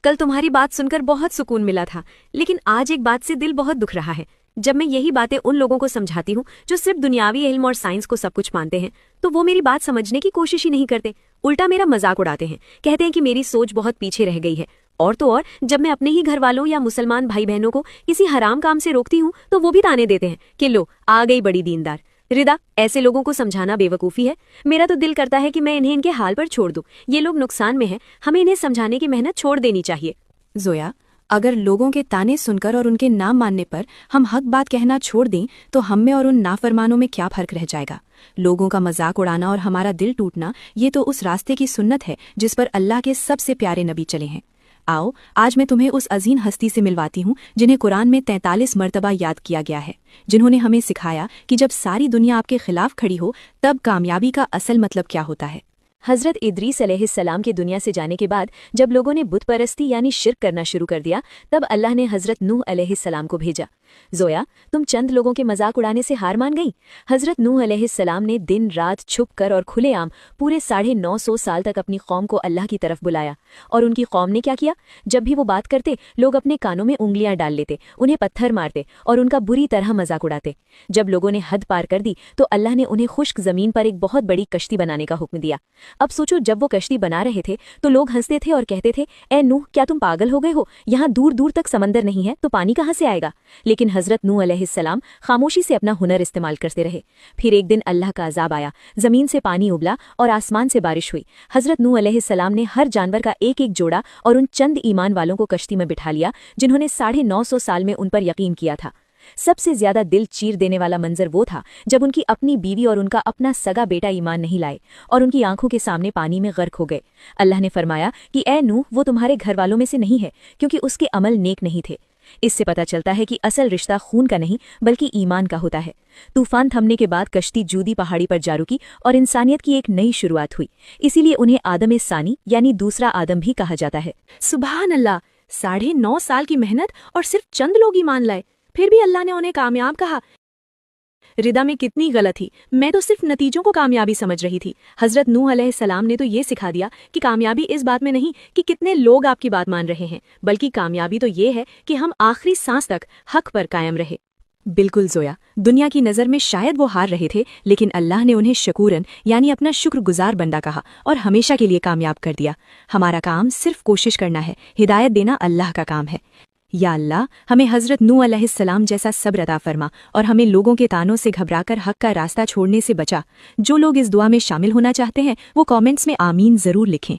कल तुम्हारी बात सुनकर बहुत सुकून मिला था, लेकिन आज एक बात से दिल बहुत दुख रहा है। जब मैं यही बातें उन लोगों को समझाती हूँ जो सिर्फ दुनियावी इल्म और साइंस को सब कुछ मानते हैं, तो वो मेरी बात समझने की कोशिश ही नहीं करते, उल्टा मेरा मजाक उड़ाते हैं। कहते हैं कि मेरी सोच बहुत पीछे रह गई है। और तो और जब मैं अपने ही घर वालों या मुसलमान भाई बहनों को किसी हराम काम से रोकती हूँ तो वो भी ताने देते हैं कि लो आ गई बड़ी दीनदार। रिदा, ऐसे लोगों को समझाना बेवकूफ़ी है। मेरा तो दिल करता है कि मैं इन्हें इनके हाल पर छोड़ दूं। ये लोग नुकसान में हैं, हमें इन्हें समझाने की मेहनत छोड़ देनी चाहिए। जोया, अगर लोगों के ताने सुनकर और उनके नाम मानने पर हम हक बात कहना छोड़ दें तो हम में और उन नाफरमानों में क्या फर्क रह जाएगा। लोगों का मजाक उड़ाना और हमारा दिल टूटना, ये तो उस रास्ते की सुन्नत है जिस पर अल्लाह के सबसे प्यारे नबी चले हैं। आओ आज मैं तुम्हें उस अजीम हस्ती से मिलवाती हूँ जिन्हें कुरान में 43 मरतबा याद किया गया है, जिन्होंने हमें सिखाया कि जब सारी दुनिया आपके खिलाफ खड़ी हो तब कामयाबी का असल मतलब क्या होता है। हज़रत इदरीस अलैहिस्सलाम के दुनिया से जाने के बाद जब लोगों ने बुत परस्ती यानी शिर्क करना शुरू कर दिया, तब अल्लाह ने हज़रत नूह अलैहिस्सलाम को भेजा। जोया, तुम चंद लोगों के मजाक उड़ाने से हार मान गई? हज़रत नूह अलैहिस्सलाम ने दिन रात छुप कर और खुलेआम पूरे 950 साल तक अपनी कौम को अल्लाह की तरफ बुलाया। और उनकी कौम ने क्या किया? जब भी वो बात करते, लोग अपने कानों में उंगलियां डाल लेते, उन्हें पत्थर मारते और उनका बुरी तरह मजाक उड़ाते। जब लोगों ने हद पार कर दी तो अल्लाह ने उन्हें खुश्क ज़मीन पर एक बहुत बड़ी कश्ती बनाने का हुक्म दिया। अब सोचो, जब वो कश्ती बना रहे थे तो लोग हंसते थे और कहते थे, ए नूह, क्या तुम पागल हो गए हो? यहाँ दूर दूर तक समंदर नहीं है तो पानी कहाँ से आएगा? लेकिन हज़रत नूह अलैहिस्सलाम खामोशी से अपना हुनर इस्तेमाल करते रहे। फिर एक दिन अल्लाह का अजाब आया, ज़मीन से पानी उबला और आसमान से बारिश हुई। हज़रत नूह अलैहिस्सलाम ने हर जानवर का एक एक जोड़ा और उन चंद ईमान वालों को कश्ती में बिठा लिया जिन्होंने 950 साल में उन पर यकीन किया था। सबसे ज्यादा दिल चीर देने वाला मंजर वो था जब उनकी अपनी बीवी और उनका अपना सगा बेटा ईमान नहीं लाए और उनकी आंखों के सामने पानी में गर्क हो गए। अल्लाह ने फरमाया कि ए नूह, वो तुम्हारे घर वालों में से नहीं है क्योंकि उसके अमल नेक नहीं थे। इससे पता चलता है कि असल रिश्ता खून का नहीं बल्कि ईमान का होता है। तूफान थमने के बाद कश्ती जूदी पहाड़ी पर जा रुकी और इंसानियत की एक नई शुरुआत हुई। इसीलिए उन्हें आदम सानी यानी दूसरा आदम भी कहा जाता है। सुभान अल्लाह, 9.5 साल की मेहनत और सिर्फ चंद लोग ईमान लाए, फिर भी अल्लाह ने उन्हें कामयाब कहा। रिदा में कितनी गलत थी, मैं तो सिर्फ नतीजों को कामयाबी समझ रही थी। हज़रत नूह अलैहिस्सलाम ने तो ये सिखा दिया कि कामयाबी इस बात में नहीं कि कितने लोग आपकी बात मान रहे हैं, बल्कि कामयाबी तो ये है कि हम आखिरी सांस तक हक पर कायम रहे। बिल्कुल जोया, दुनिया की नज़र में शायद वो हार रहे थे, लेकिन अल्लाह ने उन्हें शकूरन यानी अपना शुक्रगुजार बंदा कहा और हमेशा के लिए कामयाब कर दिया। हमारा काम सिर्फ कोशिश करना है, हिदायत देना अल्लाह का काम है। या अल्लाह, हमें हज़रत नूह अलैहिस्सलाम जैसा सब्र अता फरमा और हमें लोगों के तानों से घबराकर हक का रास्ता छोड़ने से बचा। जो लोग इस दुआ में शामिल होना चाहते हैं वो कमेंट्स में आमीन ज़रूर लिखें।